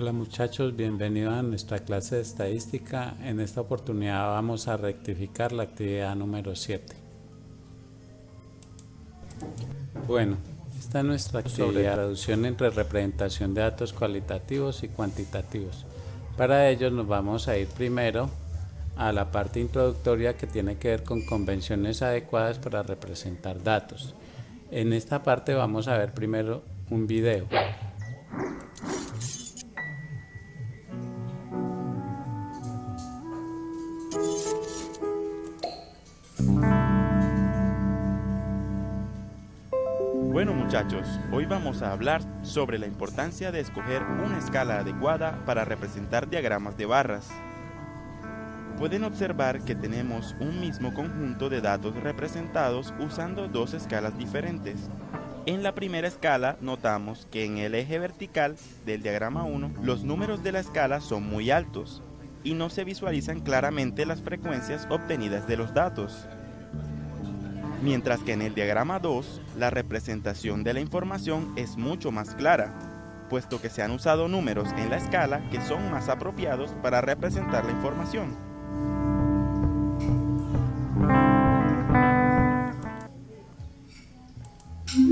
Hola muchachos, bienvenidos a nuestra clase de estadística. En esta oportunidad vamos a rectificar la actividad número 7. Bueno, esta es nuestra actividad, traducción entre representación de datos cualitativos y cuantitativos. Para ello nos vamos a ir primero a la parte introductoria que tiene que ver con convenciones adecuadas para representar datos. En esta parte vamos a ver primero un video. Bueno muchachos, hoy vamos a hablar sobre la importancia de escoger una escala adecuada para representar diagramas de barras. Pueden observar que tenemos un mismo conjunto de datos representados usando dos escalas diferentes. En la primera escala notamos que en el eje vertical del diagrama 1 los números de la escala son muy altos y no se visualizan claramente las frecuencias obtenidas de los datos. Mientras que en el diagrama 2, la representación de la información es mucho más clara, puesto que se han usado números en la escala que son más apropiados para representar la información.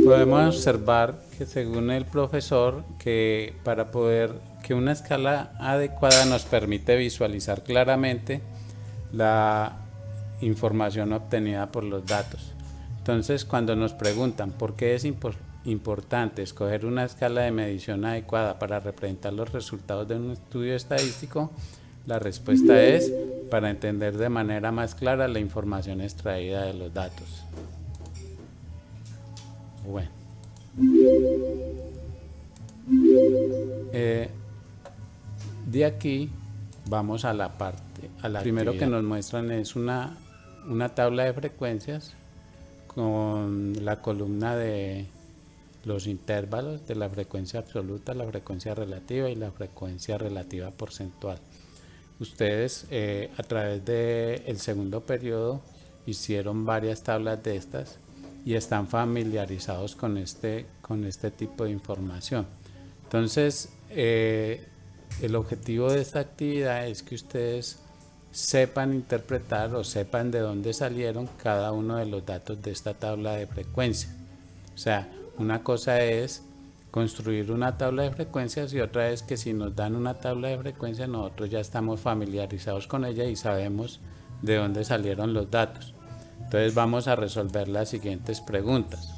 Podemos observar que según el profesor, que una escala adecuada nos permite visualizar claramente la información obtenida por los datos. Entonces, cuando nos preguntan por qué es importante escoger una escala de medición adecuada para representar los resultados de un estudio estadístico, la respuesta es para entender de manera más clara la información extraída de los datos. Bueno, de aquí vamos a la parte, primero que nos muestran es una tabla de frecuencias con la columna de los intervalos de la frecuencia absoluta, la frecuencia relativa y la frecuencia relativa porcentual. Ustedes a través del segundo periodo hicieron varias tablas de estas y están familiarizados con este tipo de información. Entonces, el objetivo de esta actividad es que ustedes sepan interpretar o sepan de dónde salieron cada uno de los datos de esta tabla de frecuencia. O sea, una cosa es construir una tabla de frecuencias y otra es que si nos dan una tabla de frecuencias nosotros ya estamos familiarizados con ella y sabemos de dónde salieron los datos. Entonces vamos a resolver las siguientes preguntas.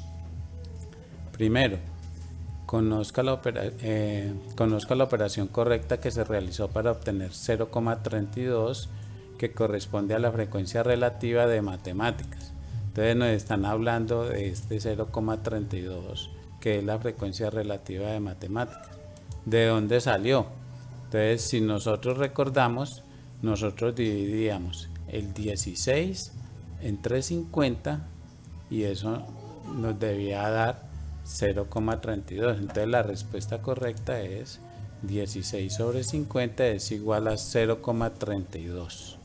Primero, conozca la operación correcta que se realizó para obtener 0,32 que corresponde a la frecuencia relativa de matemáticas. Entonces nos están hablando de este 0,32 que es la frecuencia relativa de matemáticas. ¿De dónde salió? Entonces si nosotros recordamos, nosotros dividíamos el 16 entre 50 y eso nos debía dar 0,32. Entonces la respuesta correcta es 16 sobre 50 es igual a 0,32.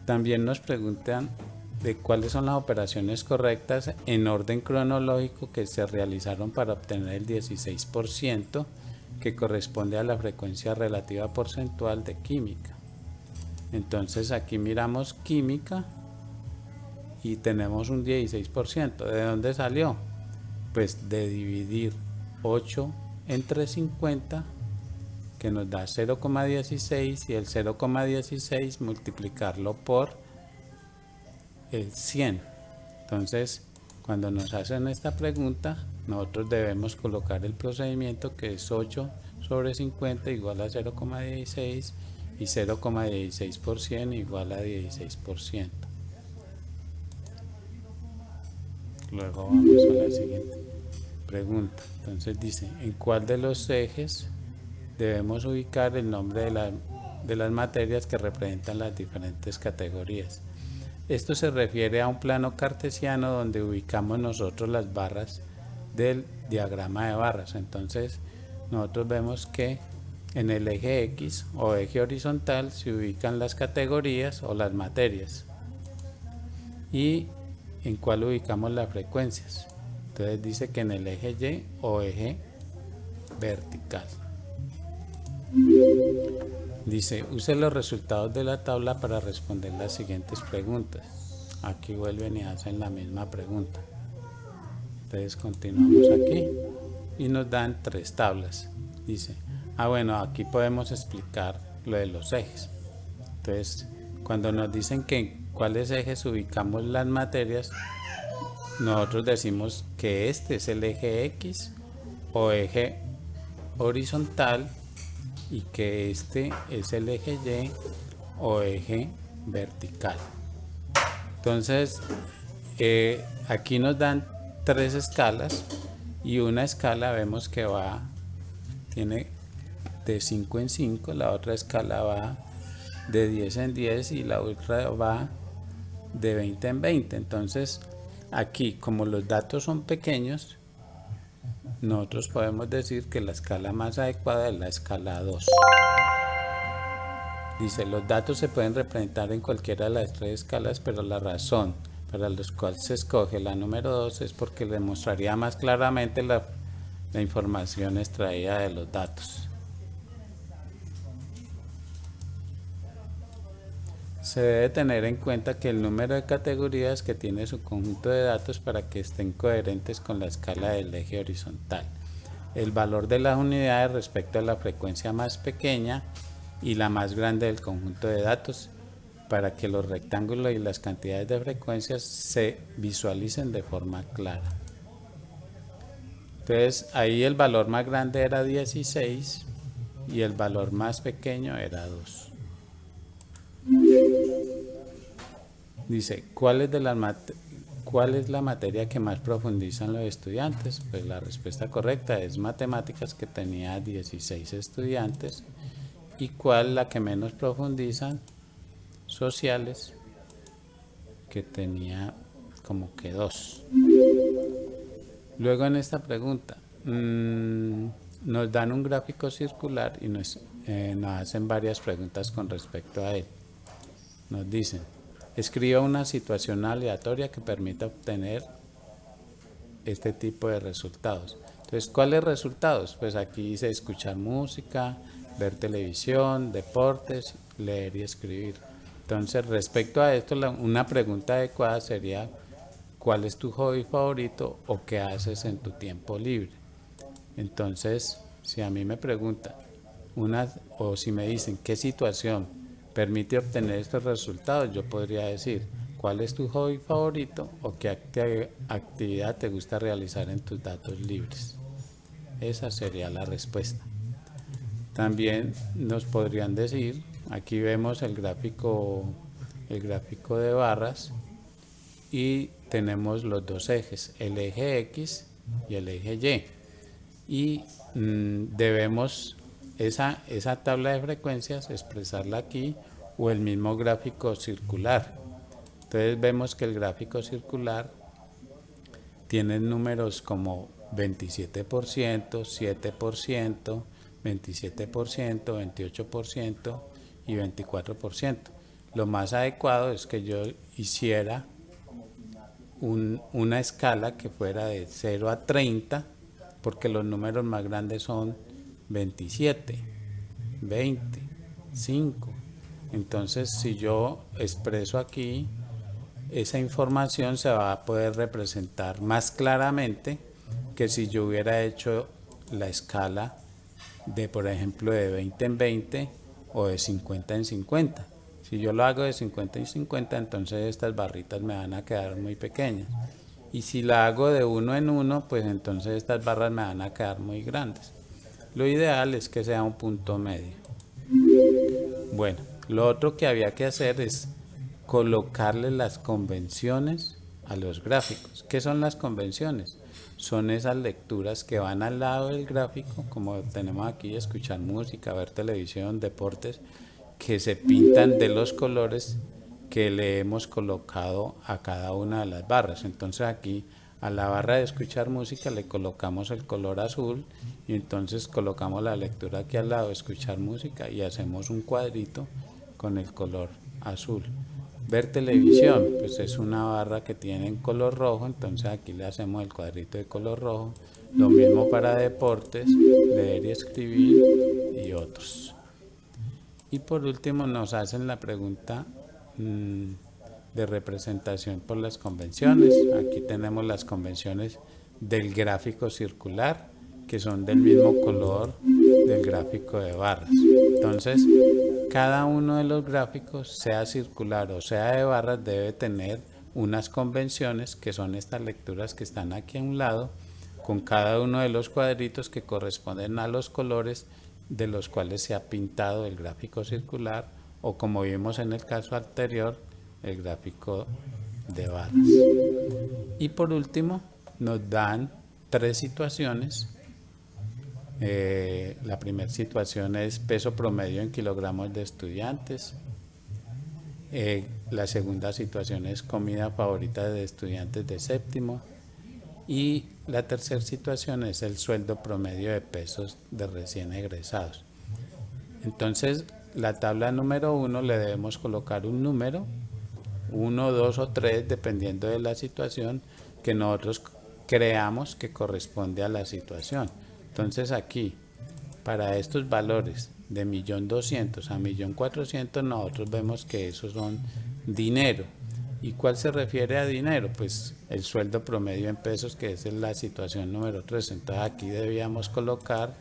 También nos preguntan de cuáles son las operaciones correctas en orden cronológico que se realizaron para obtener el 16% que corresponde a la frecuencia relativa porcentual de química. Entonces aquí miramos química y tenemos un 16%. ¿De dónde salió? Pues de dividir 8 entre 50 que nos da 0,16 y el 0,16 multiplicarlo por el 100. Entonces cuando nos hacen esta pregunta nosotros debemos colocar el procedimiento que es 8 sobre 50 igual a 0,16 y 0,16 por 100 igual a 16%. Luego vamos a la siguiente pregunta. Entonces dice, ¿en cuál de los ejes debemos ubicar el nombre de las materias que representan las diferentes categorías? Esto se refiere a un plano cartesiano donde ubicamos nosotros las barras del diagrama de barras. Entonces nosotros vemos que en el eje X o eje horizontal se ubican las categorías o las materias y en cuál ubicamos las frecuencias. Entonces dice que en el eje Y o eje vertical. Dice, use los resultados de la tabla para responder las siguientes preguntas. Aquí vuelven y hacen la misma pregunta. Entonces continuamos aquí y nos dan 3 tablas. Dice, bueno, aquí podemos explicar lo de los ejes. Entonces, cuando nos dicen que en cuáles ejes ubicamos las materias, nosotros decimos que este es el eje X o eje horizontal y que este es el eje Y o eje vertical. Entonces, aquí nos dan 3 escalas y una escala vemos que tiene de 5 en 5, la otra escala va de 10 en 10 y la otra va de 20 en 20. Entonces, aquí como los datos son pequeños, nosotros podemos decir que la escala más adecuada es la escala 2. Dice, los datos se pueden representar en cualquiera de las 3 escalas, pero la razón para la cual se escoge la número 2 es porque le mostraría más claramente la información extraída de los datos. Se debe tener en cuenta que el número de categorías que tiene su conjunto de datos para que estén coherentes con la escala del eje horizontal. El valor de las unidades respecto a la frecuencia más pequeña y la más grande del conjunto de datos para que los rectángulos y las cantidades de frecuencias se visualicen de forma clara. Entonces ahí el valor más grande era 16 y el valor más pequeño era 2. Dice, ¿cuál es la materia que más profundizan los estudiantes? Pues la respuesta correcta es matemáticas, que tenía 16 estudiantes. ¿Y cuál la que menos profundizan? Sociales, que tenía como que 2. Luego en esta pregunta nos dan un gráfico circular y nos hacen varias preguntas con respecto a él. Nos dicen, escriba una situación aleatoria que permita obtener este tipo de resultados. Entonces, ¿cuáles resultados? Pues aquí dice escuchar música, ver televisión, deportes, leer y escribir. Entonces, respecto a esto, una pregunta adecuada sería, ¿cuál es tu hobby favorito o qué haces en tu tiempo libre? Entonces, si a mí me preguntan, o si me dicen qué situación permite obtener estos resultados, yo podría decir, ¿cuál es tu hobby favorito o qué actividad te gusta realizar en tus datos libres? Esa sería la respuesta. También nos podrían decir, aquí vemos el gráfico de barras y tenemos los dos ejes, el eje X y el eje Y. Y debemos esa tabla de frecuencias expresarla aquí o el mismo gráfico circular. Entonces vemos que el gráfico circular tiene números como 27%, 7%, 27%, 28% y 24%. Lo más adecuado es que yo hiciera una escala que fuera de 0 a 30, porque los números más grandes son 27, 20, 5. Entonces, si yo expreso aquí, esa información se va a poder representar más claramente que si yo hubiera hecho la escala de, por ejemplo, de 20 en 20 o de 50 en 50. Si yo lo hago de 50 en 50, entonces estas barritas me van a quedar muy pequeñas. Y si la hago de 1 en 1, pues entonces estas barras me van a quedar muy grandes. Lo ideal es que sea un punto medio. Bueno, lo otro que había que hacer es colocarle las convenciones a los gráficos. ¿Qué son las convenciones? Son esas lecturas que van al lado del gráfico, como tenemos aquí, escuchar música, ver televisión, deportes, que se pintan de los colores que le hemos colocado a cada una de las barras. Entonces aquí a la barra de escuchar música le colocamos el color azul y entonces colocamos la lectura aquí al lado de escuchar música y hacemos un cuadrito con el color azul. Ver televisión, pues es una barra que tiene en color rojo, entonces aquí le hacemos el cuadrito de color rojo. Lo mismo para deportes, leer y escribir y otros. Y por último nos hacen la pregunta de representación por las convenciones. Aquí tenemos las convenciones del gráfico circular, que son del mismo color del gráfico de barras. Entonces, cada uno de los gráficos, sea circular o sea de barras, debe tener unas convenciones, que son estas lecturas que están aquí a un lado, con cada uno de los cuadritos que corresponden a los colores de los cuales se ha pintado el gráfico circular, o como vimos en el caso anterior, el gráfico de barras. Y por último nos dan 3 situaciones. La primera situación es peso promedio en kilogramos de estudiantes. La segunda situación es comida favorita de estudiantes de séptimo. Y la tercera situación es el sueldo promedio de pesos de recién egresados. Entonces, la tabla número 1 le debemos colocar un número, 1, 2 o 3, dependiendo de la situación que nosotros creamos que corresponde a la situación. Entonces aquí, para estos valores de 1.200.000 a 1.400.000, nosotros vemos que esos son dinero. ¿Y cuál se refiere a dinero? Pues el sueldo promedio en pesos, que es la situación número 3. Entonces aquí debíamos colocar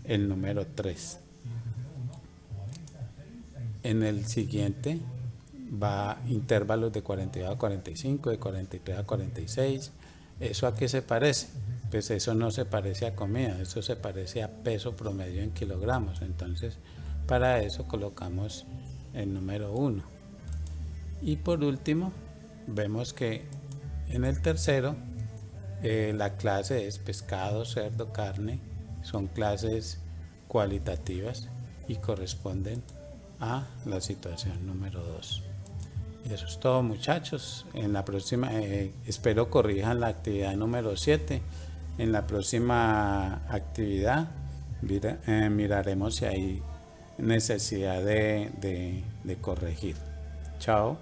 el número 3. En el siguiente va intervalos de 42 a 45, de 43 a 46. ¿Eso a qué se parece? Pues eso no se parece a comida, eso se parece a peso promedio en kilogramos. Entonces, para eso colocamos el número 1. Y por último, vemos que en el tercero, la clase es pescado, cerdo, carne. Son clases cualitativas y corresponden a la situación número 2. Y eso es todo, muchachos. En la próxima, espero corrijan la actividad número 7. En la próxima actividad miraremos si hay necesidad de corregir. Chao.